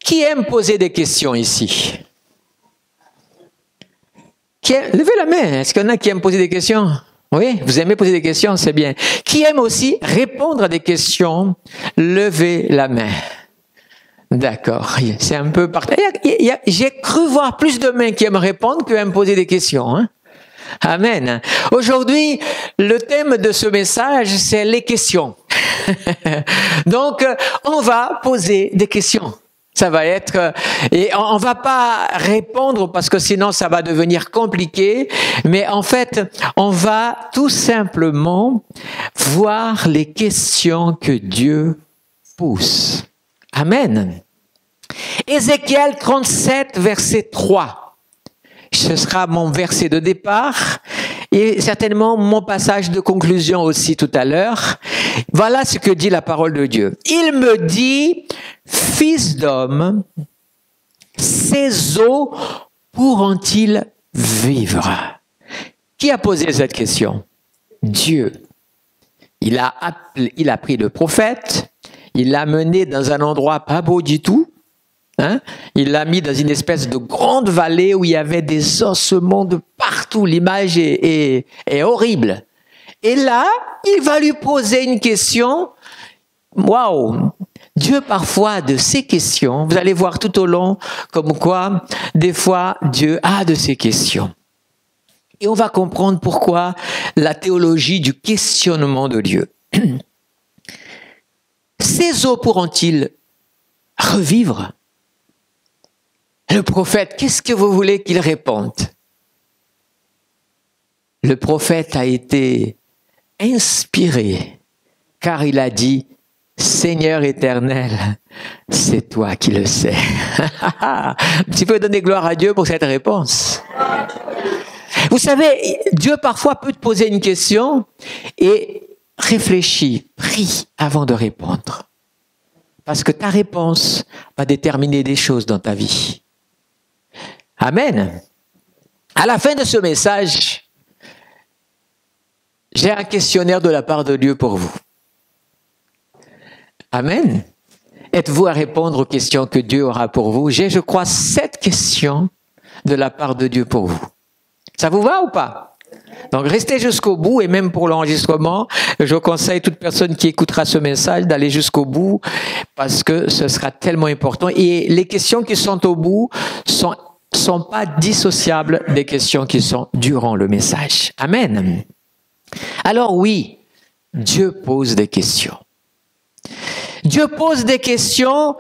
Qui aime poser des questions ici? Levez la main. Est-ce qu'il y en a qui aiment poser des questions? Oui, vous aimez poser des questions, c'est bien. Qui aime aussi répondre à des questions? Levez la main. D'accord, c'est un peu partout. J'ai cru voir plus de mains qui aiment répondre que aiment poser des questions. Hein? Amen. Aujourd'hui, le thème de ce message, c'est les questions. Donc, on va poser des questions. Ça va être, et on va pas répondre parce que sinon ça va devenir compliqué, mais en fait, on va tout simplement voir les questions que Dieu pose. Amen. Ézéchiel 37, verset 3. Ce sera mon verset de départ et certainement mon passage de conclusion aussi tout à l'heure. Voilà ce que dit la parole de Dieu. Il me dit, fils d'homme, ces eaux pourront-ils vivre? Qui a posé cette question? Dieu. Il a pris le prophète, il l'a mené dans un endroit pas beau du tout. Hein? Il l'a mis dans une espèce de grande vallée où il y avait des ossements de partout. L'image est horrible. Et là, il va lui poser une question. Waouh! Dieu, parfois, de ces questions, vous allez voir tout au long, comme quoi, des fois, Dieu a de ces questions. Et on va comprendre pourquoi la théologie du questionnement de Dieu. Ces eaux pourront-ils revivre? Le prophète, qu'est-ce que vous voulez qu'il réponde? Le prophète a été inspiré, car il a dit, Seigneur éternel, c'est toi qui le sais. Tu peux donner gloire à Dieu pour cette réponse. Vous savez, Dieu parfois peut te poser une question et réfléchis, prie avant de répondre. Parce que ta réponse va déterminer des choses dans ta vie. Amen. À la fin de ce message, j'ai un questionnaire de la part de Dieu pour vous. Amen. Êtes-vous à répondre aux questions que Dieu aura pour vous? J'ai, je crois, 7 questions de la part de Dieu pour vous. Ça vous va ou pas? Donc, restez jusqu'au bout et même pour l'enregistrement, je conseille toute personne qui écoutera ce message d'aller jusqu'au bout parce que ce sera tellement important. Et les questions qui sont au bout sont pas dissociables des questions qui sont durant le message. Amen. Alors oui, Dieu pose des questions. Dieu pose des questions.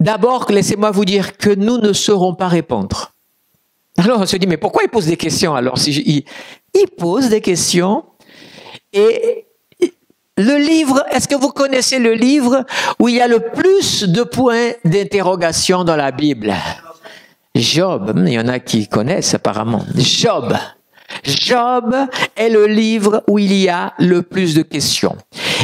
D'abord, laissez-moi vous dire que nous ne saurons pas répondre. Alors on se dit, mais pourquoi il pose des questions? Alors il pose des questions et le livre, est-ce que vous connaissez le livre où il y a le plus de points d'interrogation dans la Bible? Job, il y en a qui connaissent apparemment. Job est le livre où il y a le plus de questions.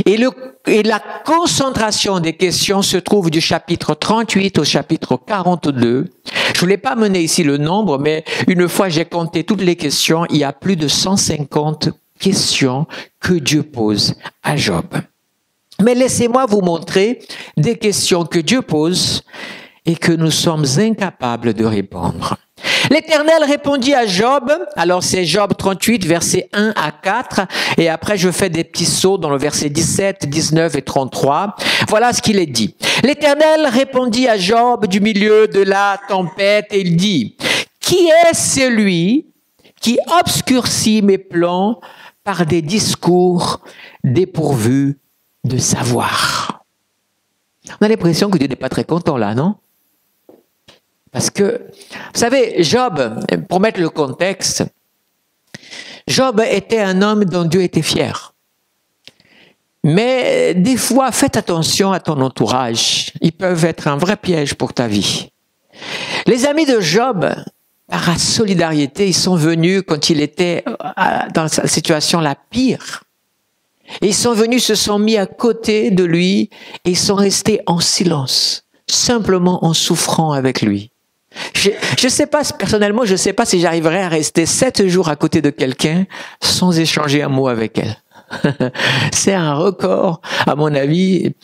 Et la concentration des questions se trouve du chapitre 38 au chapitre 42. Je voulais pas mener ici le nombre, mais une fois j'ai compté toutes les questions, il y a plus de 150 questions que Dieu pose à Job. Mais laissez-moi vous montrer des questions que Dieu pose et que nous sommes incapables de répondre. L'Éternel répondit à Job, alors c'est Job 38, versets 1 à 4, et après je fais des petits sauts dans le verset 17, 19 et 33. Voilà ce qu'il est dit. L'Éternel répondit à Job du milieu de la tempête, et il dit, « Qui est celui qui obscurcit mes plans par des discours dépourvus de savoir? » On a l'impression que Dieu n'est pas très content là, non? Parce que, vous savez, Job, pour mettre le contexte, Job était un homme dont Dieu était fier. Mais des fois, faites attention à ton entourage. Ils peuvent être un vrai piège pour ta vie. Les amis de Job, par solidarité, ils sont venus quand il était dans sa situation la pire. Et ils sont venus, se sont mis à côté de lui et ils sont restés en silence, simplement en souffrant avec lui. Je sais pas, personnellement, je sais pas si j'arriverais à rester 7 jours à côté de quelqu'un sans échanger un mot avec elle. C'est un record, à mon avis,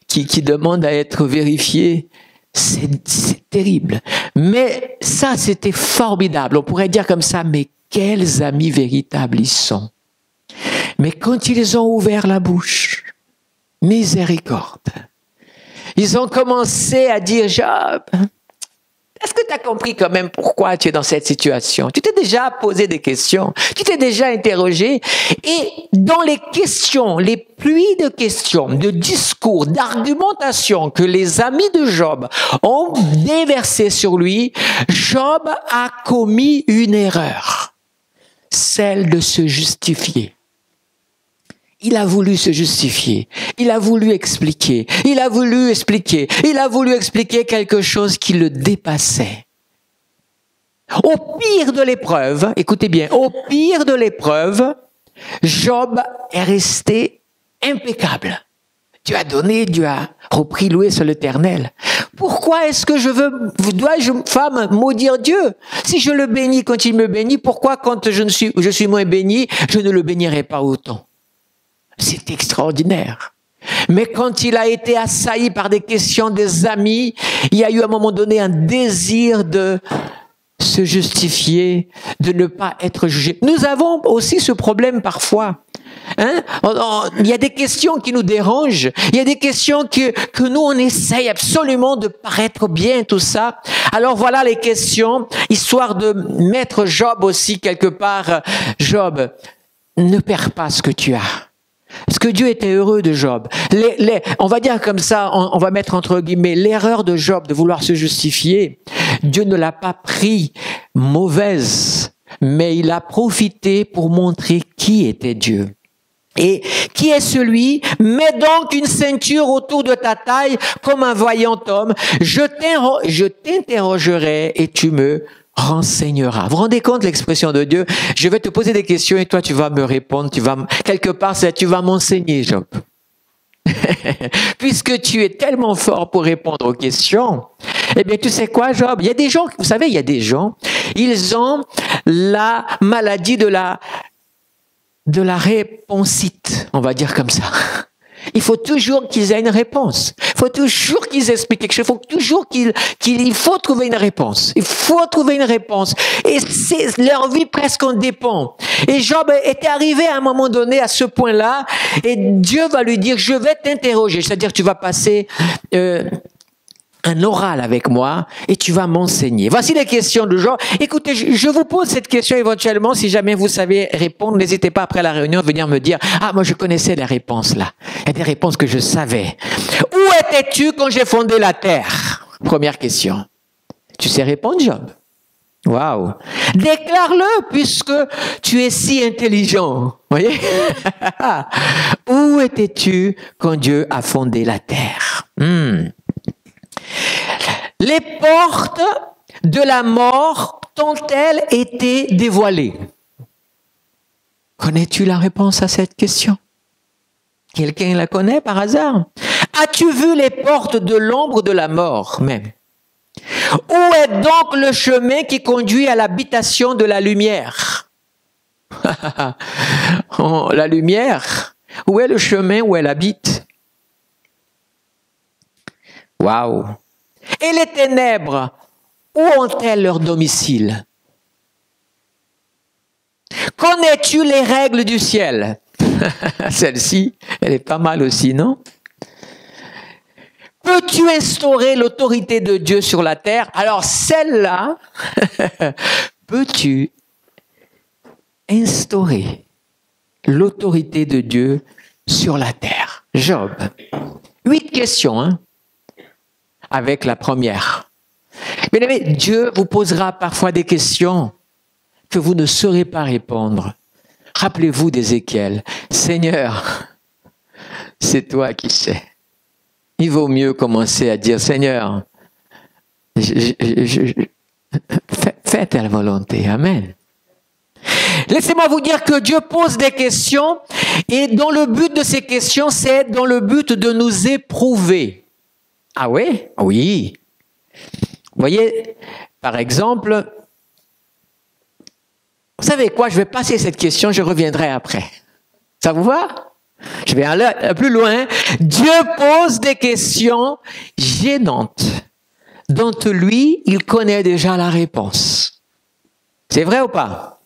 qui demande à être vérifié. C'est terrible. Mais ça, c'était formidable. On pourrait dire comme ça, mais quels amis véritables ils sont. Mais quand ils ont ouvert la bouche, miséricorde, ils ont commencé à dire, Job, est-ce que tu as compris quand même pourquoi tu es dans cette situation? Tu t'es déjà posé des questions, tu t'es déjà interrogé. Et dans les questions, les pluies de questions, de discours, d'argumentation que les amis de Job ont déversé sur lui, Job a commis une erreur, celle de se justifier. Il a voulu se justifier, il a voulu expliquer, il a voulu expliquer quelque chose qui le dépassait. Au pire de l'épreuve, écoutez bien, au pire de l'épreuve, Job est resté impeccable. Dieu a donné, Dieu a repris, loué sur l'Éternel. Pourquoi est-ce que dois-je, femme, maudire Dieu? Si je le bénis quand il me bénit, pourquoi quand je suis moins béni, je ne le bénirai pas autant? C'est extraordinaire. Mais quand il a été assailli par des questions des amis, il y a eu à un moment donné un désir de se justifier, de ne pas être jugé. Nous avons aussi ce problème parfois. Il y a des questions qui nous dérangent, il y a des questions que nous on essaye absolument de paraître bien, tout ça. Alors voilà les questions, histoire de mettre Job aussi quelque part. Job, ne perds pas ce que tu as. Parce que Dieu était heureux de Job. On va dire comme ça, on va mettre entre guillemets l'erreur de Job de vouloir se justifier. Dieu ne l'a pas pris mauvaise, mais il a profité pour montrer qui était Dieu. Et qui est celui? Mets donc une ceinture autour de ta taille comme un voyant homme. Je t'interrogerai et tu me renseigneras. Vous vous rendez compte de l'expression de Dieu? Je vais te poser des questions et toi tu vas me répondre. Quelque part, tu vas m'enseigner, Job. Puisque tu es tellement fort pour répondre aux questions, eh bien, tu sais quoi, Job? Il y a des gens, vous savez, ils ont la maladie de la réponsite, on va dire comme ça. Il faut toujours qu'ils aient une réponse. Il faut toujours qu'ils expliquent quelque chose. Il faut toujours il faut trouver une réponse. Il faut trouver une réponse. Et leur vie presque en dépend. Et Job était arrivé à un moment donné à ce point-là, et Dieu va lui dire, je vais t'interroger. C'est-à-dire, tu vas passer un oral avec moi et tu vas m'enseigner. Voici les questions de Job. Écoutez, je vous pose cette question éventuellement. Si jamais vous savez répondre, n'hésitez pas après la réunion à venir me dire, ah, moi je connaissais les réponses là. Il y a des réponses que je savais. Où étais-tu quand j'ai fondé la terre? Première question. Tu sais répondre, Job? Waouh. Déclare-le puisque tu es si intelligent. Voyez? Où étais-tu quand Dieu a fondé la terre? Les portes de la mort t'ont-elles été dévoilées? Connais-tu la réponse à cette question? Quelqu'un la connaît par hasard? As-tu vu les portes de l'ombre de la mort même? Où est donc le chemin qui conduit à l'habitation de la lumière? Oh, la lumière, où est le chemin où elle habite? Waouh! Et les ténèbres, où ont-elles leur domicile? Connais-tu les règles du ciel? Celle-ci, elle est pas mal aussi, non? Peux-tu instaurer l'autorité de Dieu sur la terre? Alors celle-là, peux-tu instaurer l'autorité de Dieu sur la terre? Job. 8 questions, hein? Avec la première. Mais Dieu vous posera parfois des questions que vous ne saurez pas répondre. Rappelez-vous d'Ézéchiel. Seigneur, c'est toi qui sais. Il vaut mieux commencer à dire, Seigneur, fais ta volonté. Amen. Laissez-moi vous dire que Dieu pose des questions et dans le but de ces questions, c'est dans le but de nous éprouver. Ah oui? Oui. Vous voyez, par exemple, vous savez quoi, je vais passer cette question, je reviendrai après. Ça vous va? Je vais aller plus loin. Dieu pose des questions gênantes dont lui, il connaît déjà la réponse. C'est vrai ou pas?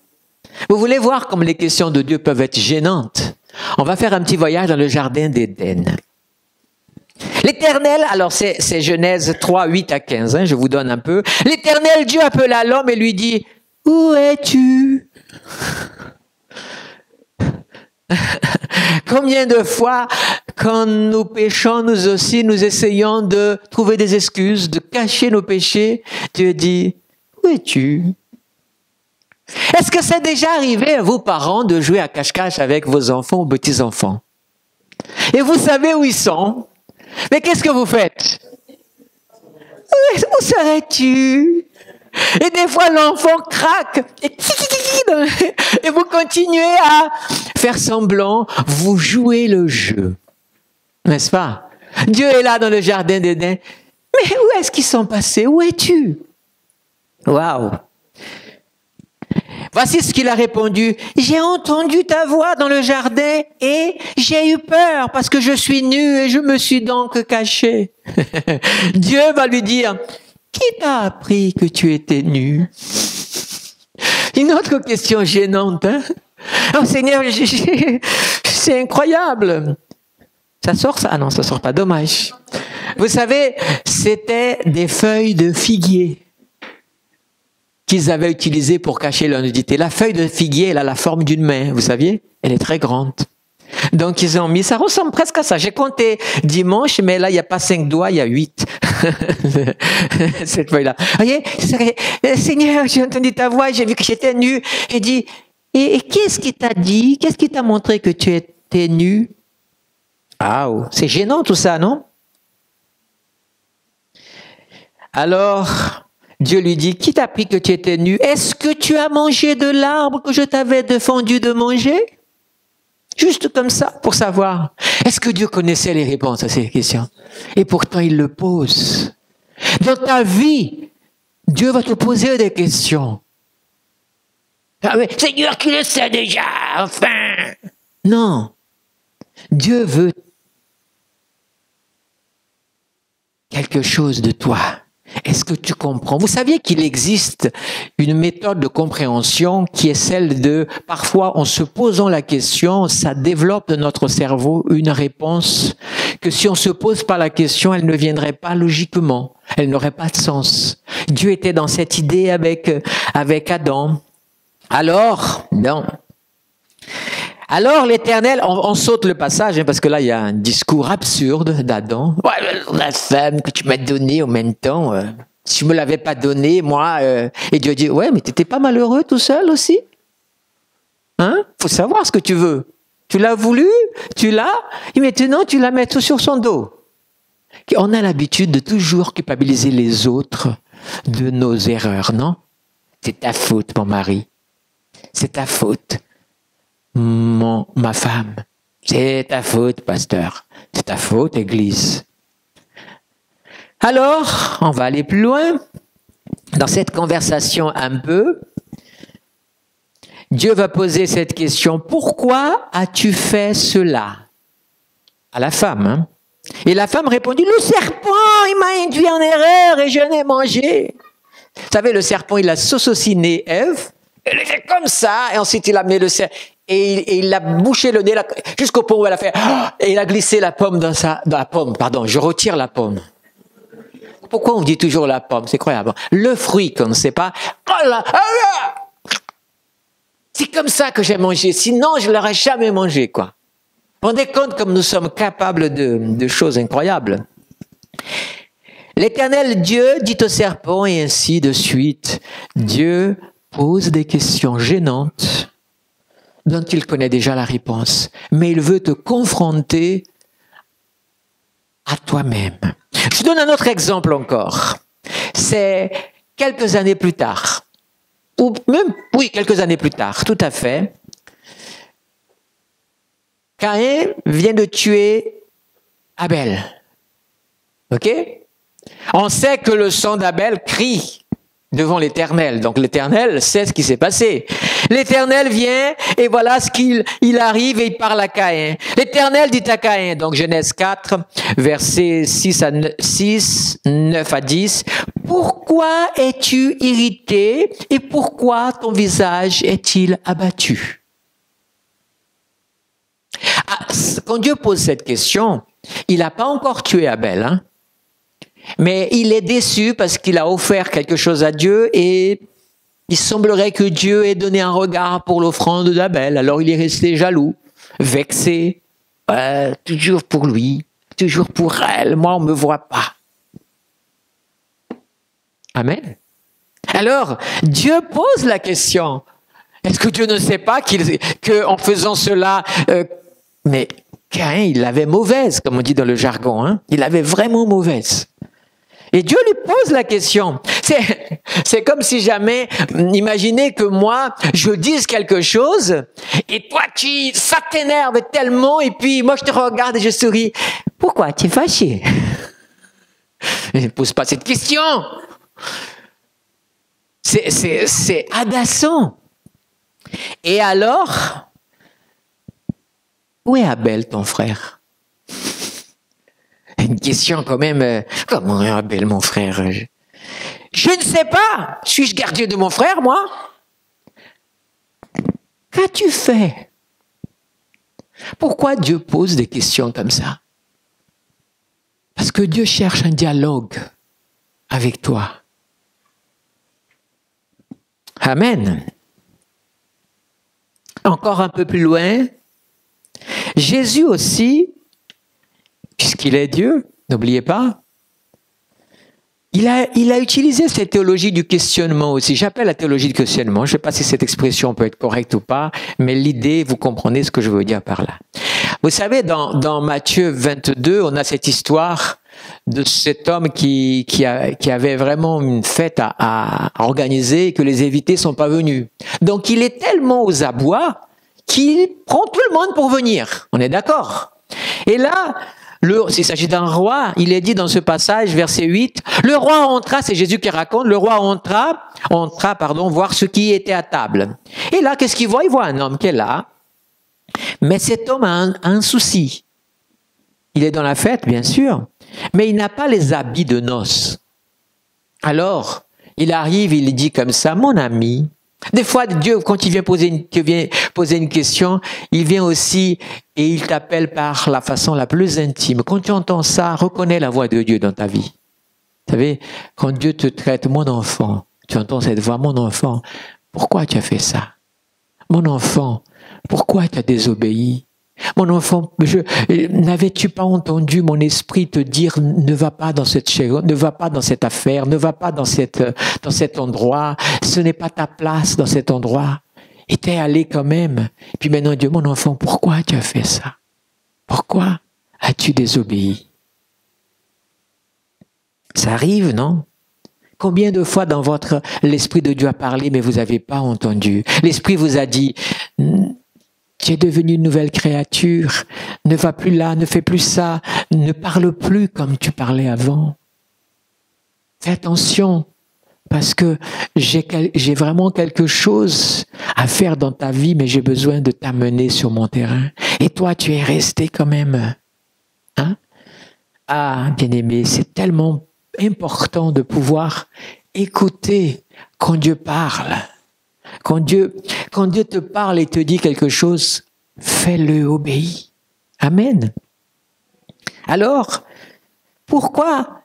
Vous voulez voir comme les questions de Dieu peuvent être gênantes? On va faire un petit voyage dans le jardin d'Éden. L'Éternel, alors c'est Genèse 3, 8 à 15, hein, je vous donne un peu. L'Éternel Dieu appela l'homme et lui dit, « Où es-tu » Combien de fois, quand nous péchons, nous aussi, nous essayons de trouver des excuses, de cacher nos péchés, Dieu dit, « Où es-tu » Est-ce que c'est déjà arrivé à vos parents de jouer à cache-cache avec vos enfants ou petits-enfants? Et vous savez où ils sont? Mais qu'est-ce que vous faites? Où serais-tu? Et des fois, l'enfant craque. Et vous continuez à faire semblant. Vous jouez le jeu. N'est-ce pas? Dieu est là dans le jardin d'Éden. Mais où est-ce qu'ils sont passés? Où es-tu? Waouh! Voici ce qu'il a répondu. J'ai entendu ta voix dans le jardin et j'ai eu peur parce que je suis nu et je me suis donc caché. Dieu va lui dire, qui t'a appris que tu étais nu? Une autre question gênante, hein? Oh Seigneur, c'est incroyable. Ça sort ça? Ah non, ça sort pas, dommage. Vous savez, c'était des feuilles de figuier qu'ils avaient utilisées pour cacher leur nudité. La feuille de figuier, elle a la forme d'une main, vous saviez? Elle est très grande. Donc ils ont mis, ça ressemble presque à ça. J'ai compté dimanche, mais là, il n'y a pas 5 doigts, il y a 8. Cette feuille-là. Vous voyez, Seigneur, j'ai entendu ta voix, j'ai vu que j'étais nu. Et dit, et qu'est-ce qui t'a dit? Qu'est-ce qui t'a montré que tu étais nu? Ah, c'est gênant tout ça, non? Alors, Dieu lui dit, qui t'a appris que tu étais nu? Est-ce que tu as mangé de l'arbre que je t'avais défendu de manger? Juste comme ça, pour savoir. Est-ce que Dieu connaissait les réponses à ces questions? Et pourtant, il le pose. Dans ta vie, Dieu va te poser des questions. Ah mais Seigneur, qui le sait déjà, enfin! Non. Dieu veut quelque chose de toi. Est-ce que tu comprends? Vous saviez qu'il existe une méthode de compréhension qui est celle de, parfois en se posant la question, ça développe dans notre cerveau une réponse que si on se pose pas la question, elle ne viendrait pas logiquement. Elle n'aurait pas de sens. Dieu était dans cette idée avec Adam. Alors, non. Alors l'Éternel, on saute le passage, hein, parce que là il y a un discours absurde d'Adam. Ouais, la femme que tu m'as donnée en même temps, si je me l'avais pas donnée, moi, et Dieu dit, ouais, mais t'étais pas malheureux tout seul aussi? Hein? Faut savoir ce que tu veux. Tu l'as voulu, tu l'as, et maintenant tu la mets tout sur son dos. On a l'habitude de toujours culpabiliser les autres de nos erreurs, non? C'est ta faute, mon mari. C'est ta faute. Ma femme, c'est ta faute, pasteur, c'est ta faute, église. Alors, on va aller plus loin dans cette conversation un peu. Dieu va poser cette question, pourquoi as-tu fait cela? À la femme, hein? Et la femme répondit, le serpent, il m'a induit en erreur et je n'ai mangé. Vous savez, le serpent, il a sauciné Ève, il a fait comme ça, et ensuite il a amené le serpent. Et il a bouché le nez jusqu'au point où elle a fait, et il a glissé la pomme dans la pomme, pardon, je retire la pomme. Pourquoi on dit toujours la pomme? C'est incroyable. Le fruit qu'on ne sait pas, oh là, c'est comme ça que j'ai mangé, sinon je ne l'aurais jamais mangé, quoi. Vous vous rendez compte comme nous sommes capables de choses incroyables? L'Éternel Dieu dit au serpent, et ainsi de suite. Dieu pose des questions gênantes dont il connaît déjà la réponse, mais il veut te confronter à toi-même. Je donne un autre exemple encore. C'est quelques années plus tard, ou même, oui, quelques années plus tard, tout à fait. Caïn vient de tuer Abel. Ok? On sait que le sang d'Abel crie devant l'Éternel. Donc l'Éternel sait ce qui s'est passé. L'Éternel vient et voilà ce qu'il arrive et il parle à Caïn. L'Éternel dit à Caïn, donc Genèse 4, versets 6, 9 à 10, « Pourquoi es-tu irrité et pourquoi ton visage est-il abattu ?» Quand Dieu pose cette question, il n'a pas encore tué Abel, hein? Mais il est déçu parce qu'il a offert quelque chose à Dieu et il semblerait que Dieu ait donné un regard pour l'offrande d'Abel. Alors il est resté jaloux, vexé, toujours pour lui, toujours pour elle, moi on ne me voit pas. Amen. Alors Dieu pose la question, est-ce que Dieu ne sait pas qu'en faisant cela, mais Caïn il l'avait mauvaise, comme on dit dans le jargon, hein? Il l'avait vraiment mauvaise. Et Dieu lui pose la question. C'est comme si jamais, imaginez que moi, je dise quelque chose, et toi, ça t'énerve tellement, et puis moi, je te regarde et je souris. Pourquoi tu es fâché? Ne pose pas cette question. C'est agaçant. Et alors, où est Abel, ton frère? Une question quand même, comment est Abel, mon frère? Je ne sais pas. Suis-je gardien de mon frère, moi? Qu'as-tu fait? Pourquoi Dieu pose des questions comme ça? Parce que Dieu cherche un dialogue avec toi. Amen. Encore un peu plus loin, Jésus aussi, puisqu'il est Dieu, n'oubliez pas, il a utilisé cette théologie du questionnement aussi. J'appelle la théologie du questionnement. Je ne sais pas si cette expression peut être correcte ou pas, mais l'idée, vous comprenez ce que je veux dire par là. Vous savez, dans Matthieu 22, on a cette histoire de cet homme qui avait vraiment une fête à organiser et que les invités ne sont pas venus. Donc il est tellement aux abois qu'il prend tout le monde pour venir. On est d'accord? Et là, s'il s'agit d'un roi, il est dit dans ce passage, verset 8, le roi entra, c'est Jésus qui raconte, le roi entra, voir ce qui était à table. Et là, qu'est-ce qu'il voit? Il voit un homme qui est là, mais cet homme a un souci. Il est dans la fête, bien sûr, mais il n'a pas les habits de noces. Alors, il arrive, il dit comme ça, mon ami. Des fois, Dieu, quand il vient poser une question, il vient aussi et il t'appelle par la façon la plus intime. Quand tu entends ça, reconnais la voix de Dieu dans ta vie. Vous savez, quand Dieu te traite, mon enfant, tu entends cette voix, mon enfant, pourquoi tu as fait ça? Mon enfant, pourquoi tu as désobéi? Mon enfant, n'avais-tu pas entendu mon esprit te dire ne va pas dans cette chose, ne va pas dans cette affaire, ne va pas dans cet endroit, ce n'est pas ta place dans cet endroit. Et t'es allé quand même. Et puis maintenant Dieu, mon enfant, pourquoi tu as fait ça? Pourquoi as-tu désobéi? Ça arrive, non? Combien de fois dans l'esprit de Dieu a parlé, mais vous n'avez pas entendu? L'esprit vous a dit, tu es devenu une nouvelle créature, ne va plus là, ne fais plus ça, ne parle plus comme tu parlais avant. Fais attention, parce que j'ai vraiment quelque chose à faire dans ta vie, mais j'ai besoin de t'amener sur mon terrain. Et toi, tu es resté quand même. Hein? Ah, bien-aimé, c'est tellement important de pouvoir écouter quand Dieu parle. Quand Dieu te parle et te dit quelque chose, fais-le, obéis. Amen. Alors, pourquoi,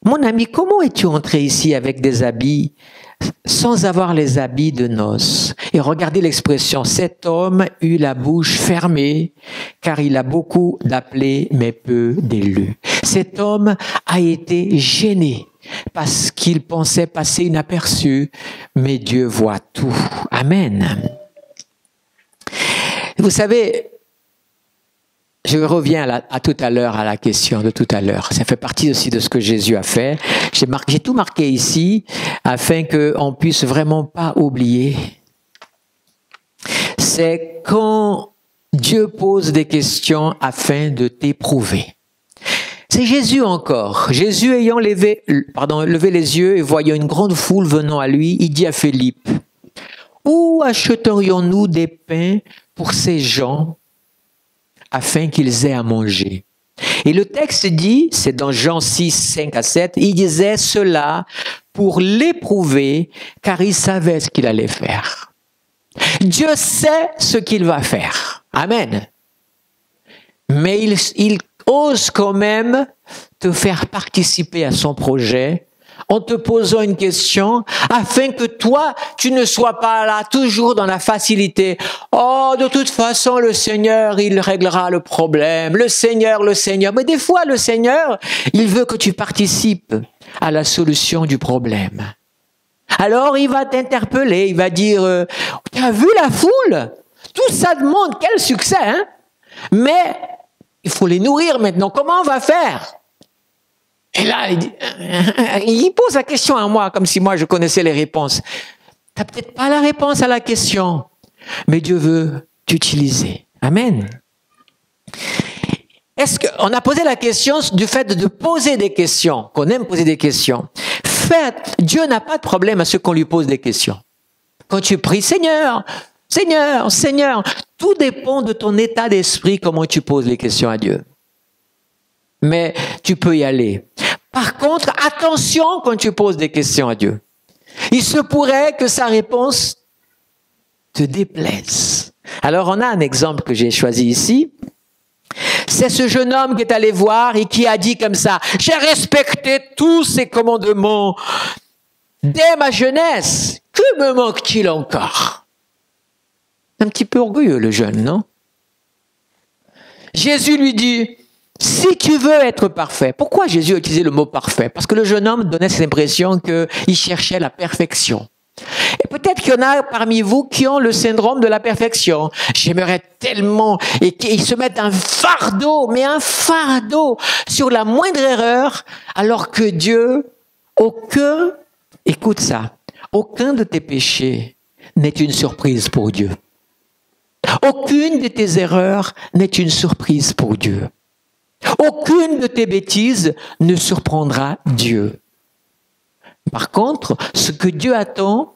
mon ami, comment es-tu entré ici avec des habits sans avoir les habits de noces? Et regardez l'expression, cet homme eut la bouche fermée, car il a beaucoup d'appelés, mais peu d'élus. Cet homme a été gêné, parce qu'il pensait passer inaperçu, mais Dieu voit tout. Amen. Vous savez, je reviens à tout à l'heure, à la question de tout à l'heure. Ça fait partie aussi de ce que Jésus a fait. J'ai tout marqué ici, afin qu'on puisse vraiment pas oublier. C'est quand Dieu pose des questions afin de t'éprouver. C'est Jésus encore. Jésus ayant levé les yeux et voyant une grande foule venant à lui, il dit à Philippe, où achèterions-nous des pains pour ces gens afin qu'ils aient à manger? Et le texte dit, c'est dans Jean 6, 5 à 7, il disait cela pour l'éprouver, car il savait ce qu'il allait faire. Dieu sait ce qu'il va faire. Amen. Mais il ose quand même te faire participer à son projet en te posant une question afin que toi, tu ne sois pas là toujours dans la facilité. Oh, de toute façon, le Seigneur, il réglera le problème. Le Seigneur. Mais des fois, le Seigneur, il veut que tu participes à la solution du problème. Alors, il va t'interpeller, il va dire, tu as vu la foule? Tout ça demande quel succès, hein? Mais il faut les nourrir maintenant. Comment on va faire? Et là, il pose la question à moi, comme si moi je connaissais les réponses. Tu n'as peut-être pas la réponse à la question, mais Dieu veut t'utiliser. Amen. Est-ce qu'on a posé la question du fait de poser des questions, qu'on aime poser des questions. Fait, Dieu n'a pas de problème à ce qu'on lui pose des questions. Quand tu pries, Seigneur, Seigneur, Seigneur, tout dépend de ton état d'esprit, comment tu poses les questions à Dieu. Mais tu peux y aller. Par contre, attention quand tu poses des questions à Dieu. Il se pourrait que sa réponse te déplaise. Alors, on a un exemple que j'ai choisi ici. C'est ce jeune homme qui est allé voir et qui a dit comme ça, « J'ai respecté tous ces commandements dès ma jeunesse. Que me manque-t-il encore ?» Un petit peu orgueilleux, le jeune, non? Jésus lui dit, si tu veux être parfait, pourquoi Jésus a utilisé le mot parfait? Parce que le jeune homme donnait cette impression qu'il cherchait la perfection. Et peut-être qu'il y en a parmi vous qui ont le syndrome de la perfection. J'aimerais tellement, et qu'ils se mettent un fardeau, mais un fardeau sur la moindre erreur, alors que Dieu, écoute ça, aucun de tes péchés n'est une surprise pour Dieu. Aucune de tes erreurs n'est une surprise pour Dieu. Aucune de tes bêtises ne surprendra Dieu. Par contre, ce que Dieu attend,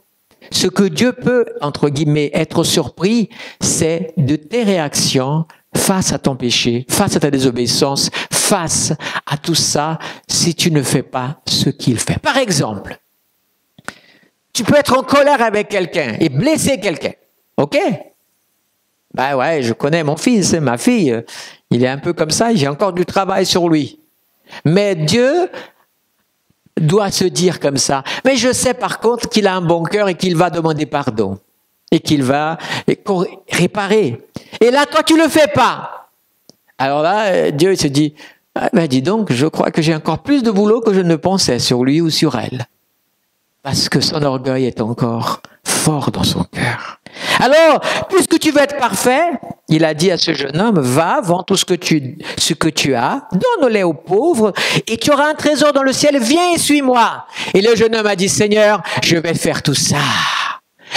ce que Dieu peut, entre guillemets, être surpris, c'est de tes réactions face à ton péché, face à ta désobéissance, face à tout ça, si tu ne fais pas ce qu'il fait. Par exemple, tu peux être en colère avec quelqu'un et blesser quelqu'un. OK? Ben ouais, je connais mon fils, ma fille, il est un peu comme ça, j'ai encore du travail sur lui. Mais Dieu doit se dire comme ça. Mais je sais par contre qu'il a un bon cœur et qu'il va demander pardon. Et qu'il va réparer. Et là, toi, tu le fais pas. Alors là, Dieu se dit, ah ben dis donc, je crois que j'ai encore plus de boulot que je ne pensais sur lui ou sur elle. Parce que son orgueil est encore fort dans son cœur. Alors, puisque tu veux être parfait, il a dit à ce jeune homme, va, vends tout ce que tu as, donne-les aux pauvres, et tu auras un trésor dans le ciel, viens et suis-moi. Et le jeune homme a dit, Seigneur, je vais faire tout ça.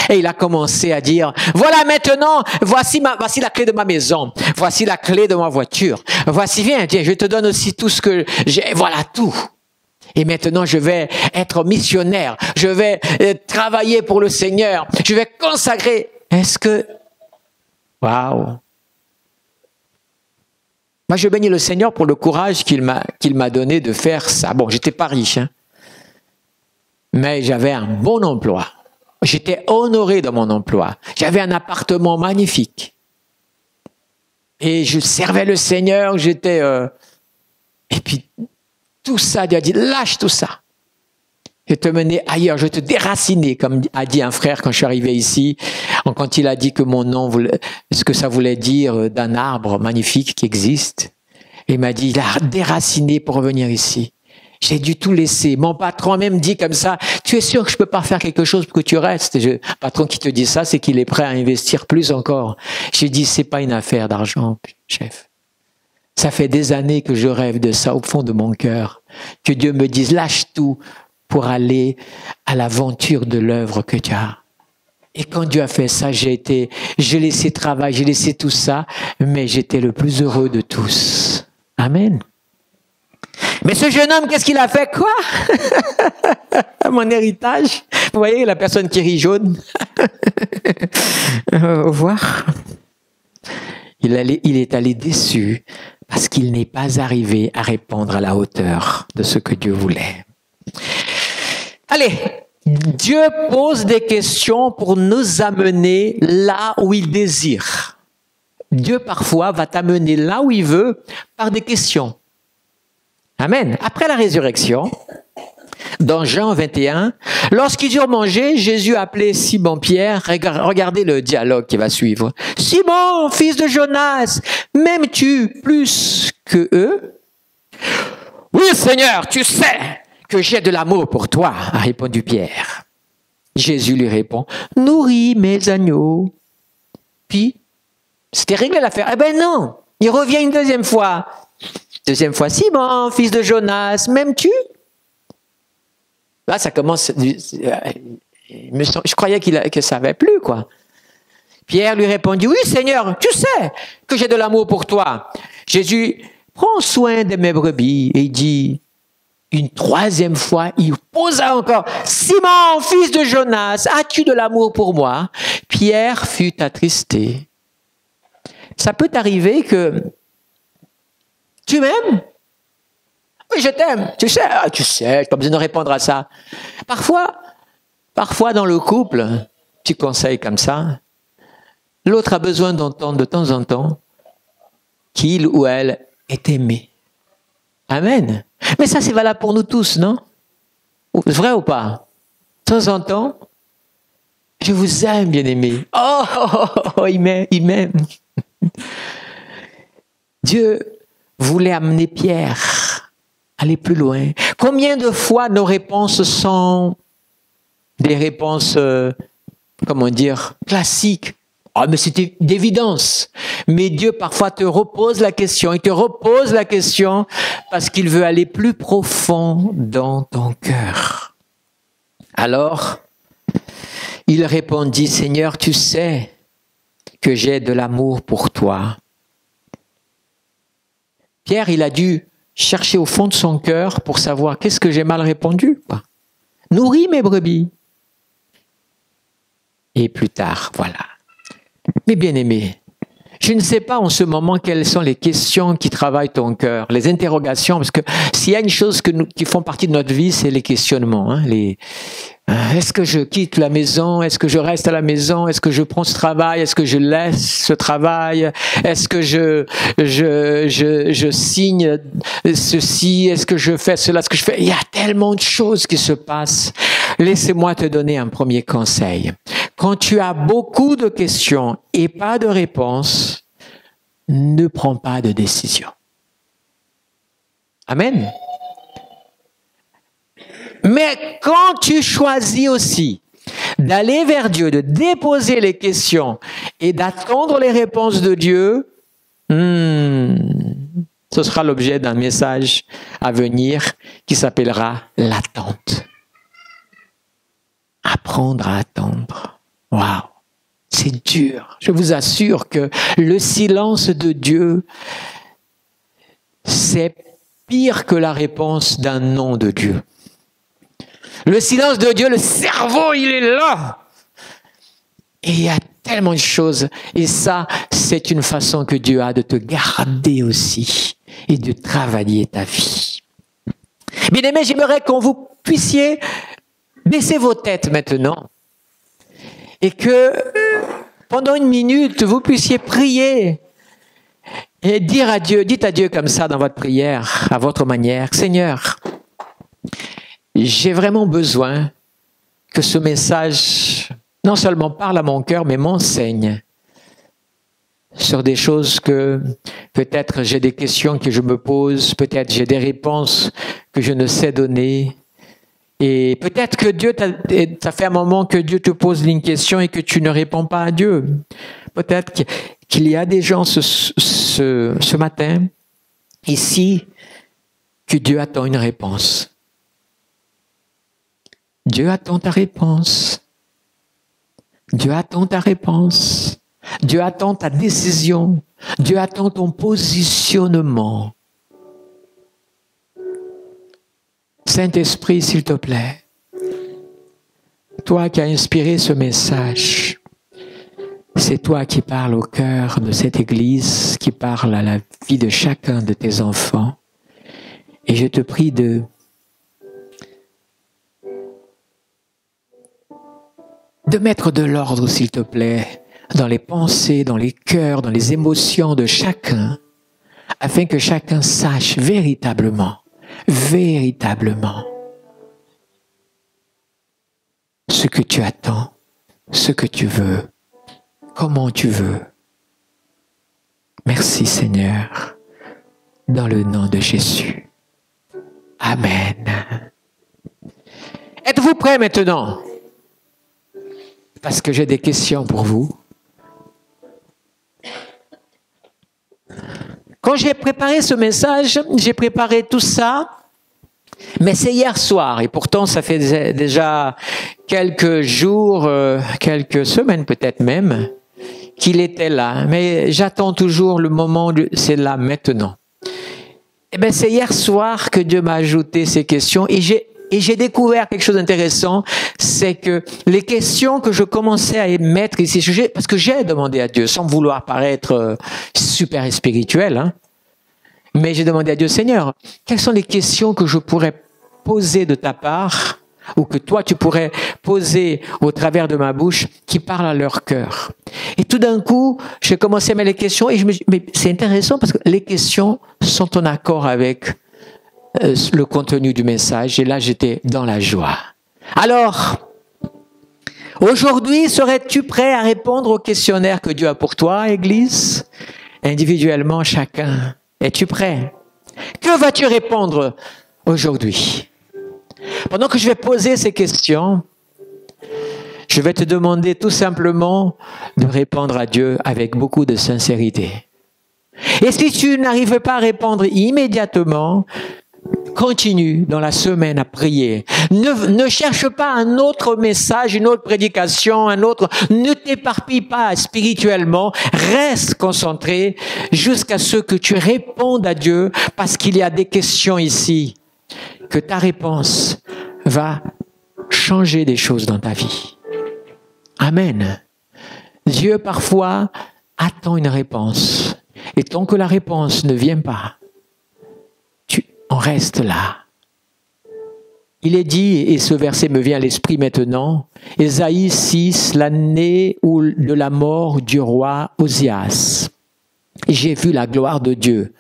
Et il a commencé à dire, voilà maintenant, voici la clé de ma maison, voici la clé de ma voiture, voici, viens, tiens, je te donne aussi tout ce que j'ai, voilà tout. Et maintenant, je vais être missionnaire. Je vais travailler pour le Seigneur. Je vais consacrer. Est-ce que... Waouh! Moi, je bénis le Seigneur pour le courage qu'il m'a donné de faire ça. Bon, j'étais pas riche, hein, mais j'avais un bon emploi. J'étais honoré dans mon emploi. J'avais un appartement magnifique. Et je servais le Seigneur. J'étais... Et puis... Tout ça, Dieu a dit, lâche tout ça. Je vais te mener ailleurs, je vais te déraciner, comme a dit un frère quand je suis arrivé ici, quand il a dit que mon nom, ce que ça voulait dire d'un arbre magnifique qui existe. Il m'a dit, il a déraciné pour revenir ici. J'ai dû tout laisser. Mon patron même dit comme ça, tu es sûr que je peux pas faire quelque chose pour que tu restes? Le patron qui te dit ça, c'est qu'il est prêt à investir plus encore. J'ai dit, c'est pas une affaire d'argent, chef. Ça fait des années que je rêve de ça au fond de mon cœur. Que Dieu me dise, lâche tout pour aller à l'aventure de l'œuvre que tu as. Et quand Dieu a fait ça, j'ai laissé travail, j'ai laissé tout ça, mais j'étais le plus heureux de tous. Amen. Mais ce jeune homme, qu'est-ce qu'il a fait? Quoi? Mon héritage? Vous voyez la personne qui rit jaune? Au revoir. Il est allé déçu parce qu'il n'est pas arrivé à répondre à la hauteur de ce que Dieu voulait. Allez, Dieu pose des questions pour nous amener là où il désire. Dieu parfois va t'amener là où il veut par des questions. Amen. Après la résurrection, dans Jean 21, lorsqu'ils eurent mangé, Jésus appelait Simon-Pierre. Regardez le dialogue qui va suivre. « Simon, fils de Jonas, m'aimes-tu plus que eux ?» ?»« Oui, Seigneur, tu sais que j'ai de l'amour pour toi, » a répondu Pierre. Jésus lui répond, « Nourris mes agneaux. » Puis, c'était réglé l'affaire. Eh ben non, il revient une deuxième fois. Deuxième fois, « Simon, fils de Jonas, m'aimes-tu » Là, ça commence. Je croyais qu'il ne savait plus, quoi. Pierre lui répondit, « Oui, Seigneur, tu sais que j'ai de l'amour pour toi. » Jésus prend soin de mes brebis et dit, une troisième fois, il posa encore, « Simon, fils de Jonas, as-tu de l'amour pour moi ?» Pierre fut attristé. Ça peut t'arriver que tu m'aimes? Oui, je t'aime. Tu sais, je n'ai pas besoin de répondre à ça. Parfois dans le couple, petit conseil comme ça, l'autre a besoin d'entendre de temps en temps qu'il ou elle est aimé. Amen. Mais ça, c'est valable pour nous tous, non? Vrai ou pas? De temps en temps, je vous aime, bien-aimé. Oh, il m'aime. Dieu voulait amener Pierre aller plus loin. Combien de fois nos réponses sont des réponses, classiques? Ah, mais c'était d'évidence. Mais Dieu parfois te repose la question. Il te repose la question parce qu'il veut aller plus profond dans ton cœur. Alors, il répondit, « Seigneur, tu sais que j'ai de l'amour pour toi. » Pierre, il a dû chercher au fond de son cœur pour savoir qu'est-ce que j'ai mal répondu. Nourris mes brebis. Et plus tard, voilà. Mais bien-aimés, je ne sais pas en ce moment quelles sont les questions qui travaillent ton cœur, les interrogations, parce que s'il y a une chose qui font partie de notre vie, c'est les questionnements. Est-ce que je quitte la maison? Est-ce que je reste à la maison? Est-ce que je prends ce travail? Est-ce que je laisse ce travail? Est-ce que je signe ceci? Est-ce que je fais cela? Est-ce que je fais? Il y a tellement de choses qui se passent. Laissez-moi te donner un premier conseil. Quand tu as beaucoup de questions et pas de réponses, ne prends pas de décision. Amen. Mais quand tu choisis aussi d'aller vers Dieu, de déposer les questions et d'attendre les réponses de Dieu, ce sera l'objet d'un message à venir qui s'appellera l'attente. Apprendre à attendre. Waouh, c'est dur. Je vous assure que le silence de Dieu, c'est pire que la réponse d'un non de Dieu. Le silence de Dieu, le cerveau, il est là. Et il y a tellement de choses. Et ça, c'est une façon que Dieu a de te garder aussi et de travailler ta vie. Bien-aimés, j'aimerais qu'on vous puissiez baisser vos têtes maintenant. Et que pendant une minute, vous puissiez prier et dire à Dieu, dites à Dieu comme ça dans votre prière, à votre manière, « Seigneur, j'ai vraiment besoin que ce message non seulement parle à mon cœur, mais m'enseigne sur des choses que peut-être j'ai des questions que je me pose, peut-être j'ai des réponses que je ne sais donner. Et peut-être que Dieu, ça fait un moment que Dieu te pose une question et que tu ne réponds pas à Dieu. Peut-être qu'il y a des gens ce matin, ici, que Dieu attend une réponse. Dieu attend ta réponse. Dieu attend ta réponse. Dieu attend ta décision. Dieu attend ton positionnement. Saint-Esprit, s'il te plaît, toi qui as inspiré ce message, c'est toi qui parles au cœur de cette Église, qui parle à la vie de chacun de tes enfants. Et je te prie de mettre de l'ordre, s'il te plaît, dans les pensées, dans les cœurs, dans les émotions de chacun, afin que chacun sache véritablement, ce que tu attends, ce que tu veux, comment tu veux. Merci Seigneur, dans le nom de Jésus. Amen. Êtes-vous prêts maintenant? Parce que j'ai des questions pour vous. Quand j'ai préparé ce message, j'ai préparé tout ça, mais c'est hier soir, et pourtant ça fait déjà quelques jours, quelques semaines peut-être même, qu'il était là. Mais j'attends toujours le moment, c'est là maintenant. Eh bien, c'est hier soir que Dieu m'a ajouté ces questions, et j'ai découvert quelque chose d'intéressant, c'est que les questions que je commençais à émettre ici, parce que j'ai demandé à Dieu, sans vouloir paraître super spirituel, hein, mais j'ai demandé à Dieu, Seigneur, quelles sont les questions que je pourrais poser de ta part, ou que toi tu pourrais poser au travers de ma bouche, qui parlent à leur cœur. Et tout d'un coup, j'ai commencé à mettre les questions, et je me dis, mais c'est intéressant parce que les questions sont en accord avec le contenu du message, et là j'étais dans la joie. Alors, aujourd'hui, serais-tu prêt à répondre au questionnaire que Dieu a pour toi, Église? Individuellement, chacun. Es-tu prêt? Que vas-tu répondre aujourd'hui? Pendant que je vais poser ces questions, je vais te demander tout simplement de répondre à Dieu avec beaucoup de sincérité. Et si tu n'arrives pas à répondre immédiatement, continue dans la semaine à prier. Ne cherche pas un autre message, une autre prédication, ne t'éparpille pas spirituellement. Reste concentré jusqu'à ce que tu répondes à Dieu, parce qu'il y a des questions ici, que ta réponse va changer des choses dans ta vie. Amen. Dieu parfois attend une réponse. Et tant que la réponse ne vient pas, on reste là. Il est dit, et ce verset me vient à l'esprit maintenant, Ésaïe 6, l'année de la mort du roi Osias. J'ai vu la gloire de Dieu,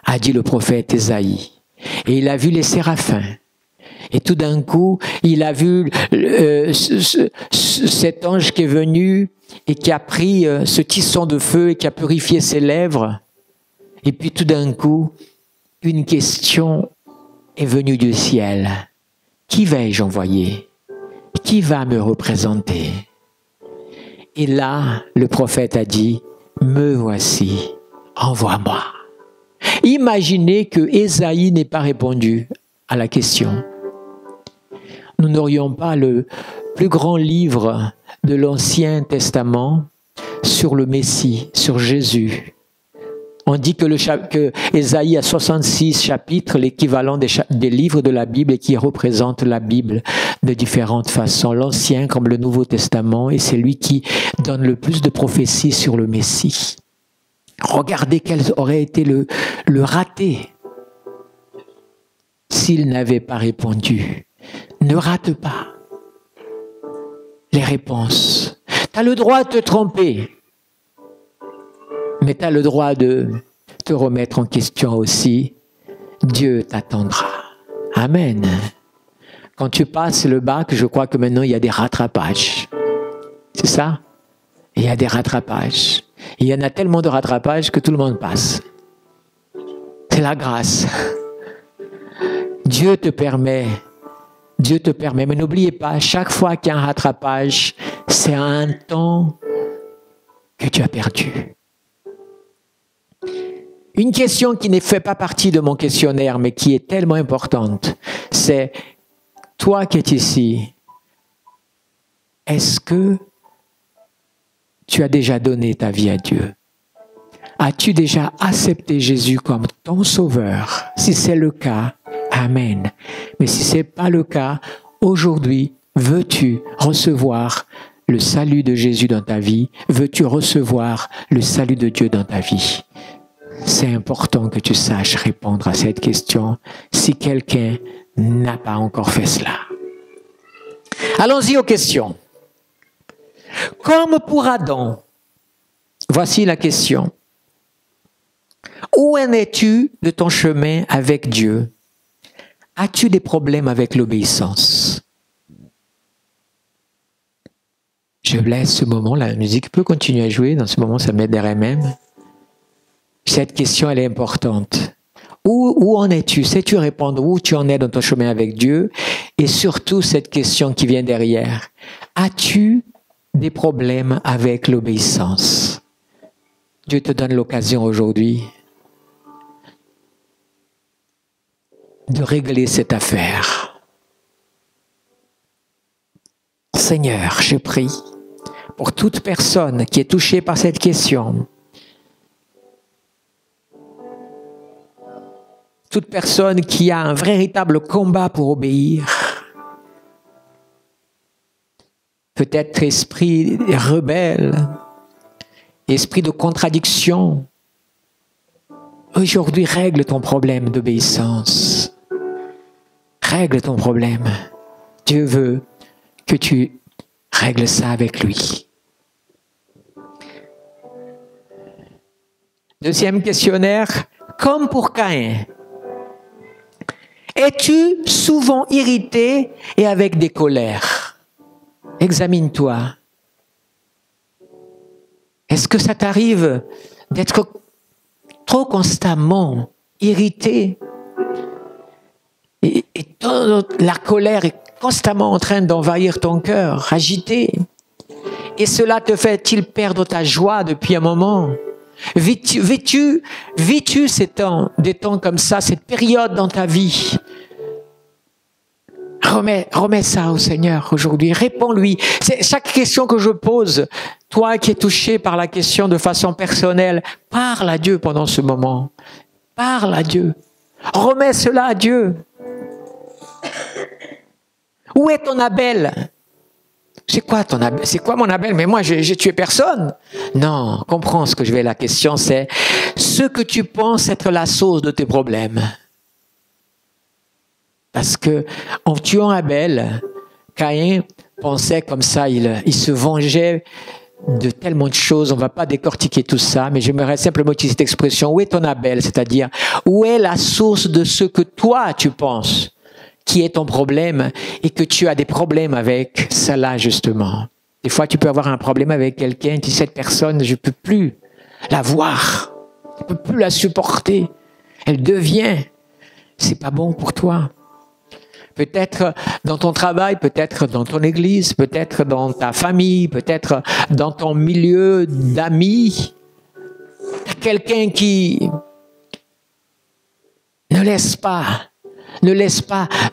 a dit le prophète Ésaïe. Et il a vu les séraphins. Et tout d'un coup, il a vu cet ange qui est venu et qui a pris ce tisson de feu et qui a purifié ses lèvres. Et puis tout d'un coup, une question est venue du ciel. Qui vais-je envoyer? Qui va me représenter? Et là, le prophète a dit, me voici, envoie-moi. Imaginez que Ésaïe n'ait pas répondu à la question. Nous n'aurions pas le plus grand livre de l'Ancien Testament sur le Messie, sur Jésus. On dit que Ésaïe a 66 chapitres, l'équivalent des livres de la Bible, et qui représentent la Bible de différentes façons, l'Ancien comme le Nouveau Testament, et c'est lui qui donne le plus de prophéties sur le Messie. Regardez quel aurait été le raté s'il n'avait pas répondu. Ne rate pas les réponses. Tu as le droit de te tromper, mais tu as le droit de te remettre en question aussi. Dieu t'attendra. Amen. Quand tu passes le bac, je crois que maintenant il y a des rattrapages. C'est ça? Il y a des rattrapages. Il y en a tellement de rattrapages que tout le monde passe. C'est la grâce. Dieu te permet. Mais n'oubliez pas, chaque fois qu'il y a un rattrapage, c'est un temps que tu as perdu. Une question qui ne fait pas partie de mon questionnaire, mais qui est tellement importante, c'est, toi qui es ici, est-ce que tu as déjà donné ta vie à Dieu? As-tu déjà accepté Jésus comme ton sauveur? Si c'est le cas, Amen. Mais Mais si ce n'est pas le cas, aujourd'hui, veux-tu recevoir le salut de Jésus dans ta vie? Veux-tu recevoir le salut de Dieu dans ta vie? C'est important que tu saches répondre à cette question si quelqu'un n'a pas encore fait cela. Allons-y aux questions. Comme pour Adam, voici la question. Où en es-tu de ton chemin avec Dieu? As-tu des problèmes avec l'obéissance? Je laisse ce moment, la musique peut continuer à jouer, dans ce moment ça m'aiderait même. Cette question, elle est importante. Où en es-tu? Sais-tu répondre où tu en es dans ton chemin avec Dieu? Et surtout, cette question qui vient derrière. As-tu des problèmes avec l'obéissance? Dieu te donne l'occasion aujourd'hui de régler cette affaire. Seigneur, je prie pour toute personne qui est touchée par cette question. Toute personne qui a un véritable combat pour obéir. Peut-être esprit rebelle, esprit de contradiction. Aujourd'hui, règle ton problème d'obéissance. Règle ton problème. Dieu veut que tu règles ça avec lui. Deuxième questionnaire, comme pour Caïn. Es-tu souvent irrité et avec des colères? Examine-toi. Est-ce que ça t'arrive d'être trop constamment irrité et la colère est constamment en train d'envahir ton cœur, agité? Et cela te fait-il perdre ta joie depuis un moment? Vis-tu des temps comme ça, cette période dans ta vie? Remets ça au Seigneur aujourd'hui. Réponds-lui. C'est chaque question que je pose, toi qui es touché par la question de façon personnelle, parle à Dieu pendant ce moment. Parle à Dieu. Remets cela à Dieu. Où est ton Abel? C'est quoi mon Abel? Mais moi, j'ai tué personne. Non, comprends ce que je vais. La question, c'est ce que tu penses être la source de tes problèmes. Parce que en tuant Abel, Caïn pensait comme ça, il se vengeait de tellement de choses. On ne va pas décortiquer tout ça, mais j'aimerais simplement utiliser cette expression. Où est ton Abel? C'est-à-dire, où est la source de ce que toi, tu penses qui est ton problème et que tu as des problèmes avec cela, justement. Des fois, tu peux avoir un problème avec quelqu'un, tu dis, cette personne, je ne peux plus la voir. Je ne peux plus la supporter. Elle devient. C'est pas bon pour toi. Peut-être dans ton travail, peut-être dans ton église, peut-être dans ta famille, peut-être dans ton milieu d'amis. Quelqu'un qui ne laisse pas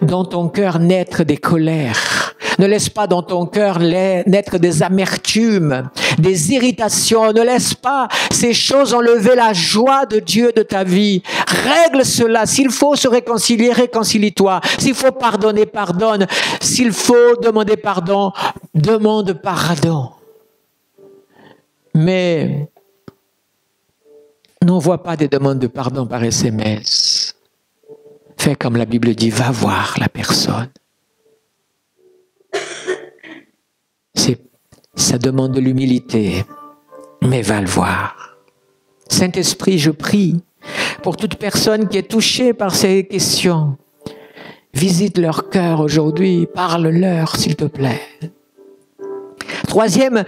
dans ton cœur naître des colères. Ne laisse pas dans ton cœur naître des amertumes, des irritations. Ne laisse pas ces choses enlever la joie de Dieu de ta vie. Règle cela. S'il faut se réconcilier, réconcilie-toi. S'il faut pardonner, pardonne. S'il faut demander pardon, demande pardon. Mais n'envoie pas des demandes de pardon par SMS. Fais comme la Bible dit, va voir la personne. Ça demande de l'humilité, mais va le voir. Saint-Esprit, je prie pour toute personne qui est touchée par ces questions. Visite leur cœur aujourd'hui, parle-leur, s'il te plaît. Troisième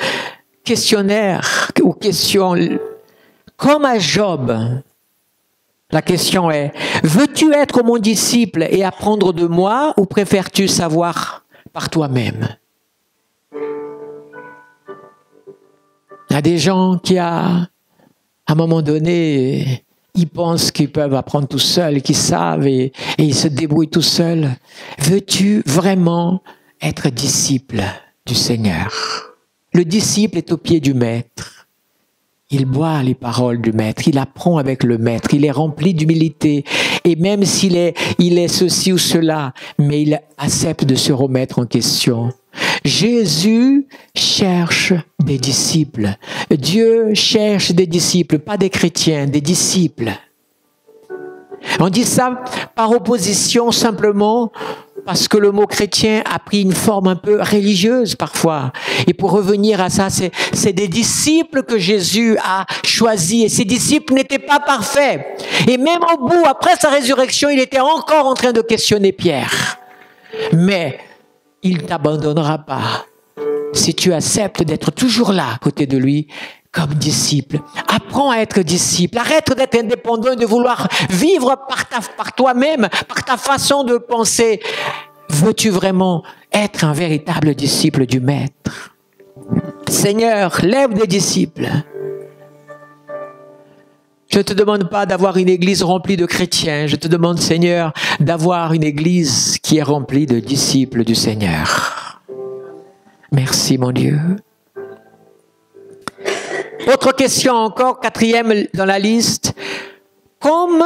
questionnaire ou question, comme à Job, la question est, veux-tu être mon disciple et apprendre de moi ou préfères-tu savoir par toi-même? Il y a des gens qui, à un moment donné, ils pensent qu'ils peuvent apprendre tout seuls, qu'ils savent et ils se débrouillent tout seuls. Veux-tu vraiment être disciple du Seigneur? Le disciple est au pied du Maître. il boit les paroles du maître, il apprend avec le maître, il est rempli d'humilité. Et même s'il est ceci ou cela, mais il accepte de se remettre en question. Jésus cherche des disciples. Dieu cherche des disciples, pas des chrétiens, des disciples. On dit ça par opposition simplement parce que le mot chrétien a pris une forme un peu religieuse parfois. Et pour revenir à ça, c'est des disciples que Jésus a choisis. Et ces disciples n'étaient pas parfaits. Et même au bout, après sa résurrection, il était encore en train de questionner Pierre. Mais il ne t'abandonnera pas si tu acceptes d'être toujours là à côté de lui comme disciple. Apprends à être disciple. Arrête d'être indépendant et de vouloir vivre par toi-même, par ta façon de penser. Veux-tu vraiment être un véritable disciple du Maître? Seigneur, lève des disciples. Je ne te demande pas d'avoir une église remplie de chrétiens. Je te demande, Seigneur, d'avoir une église qui est remplie de disciples du Seigneur. Merci, mon Dieu. Autre question encore, quatrième dans la liste. Comme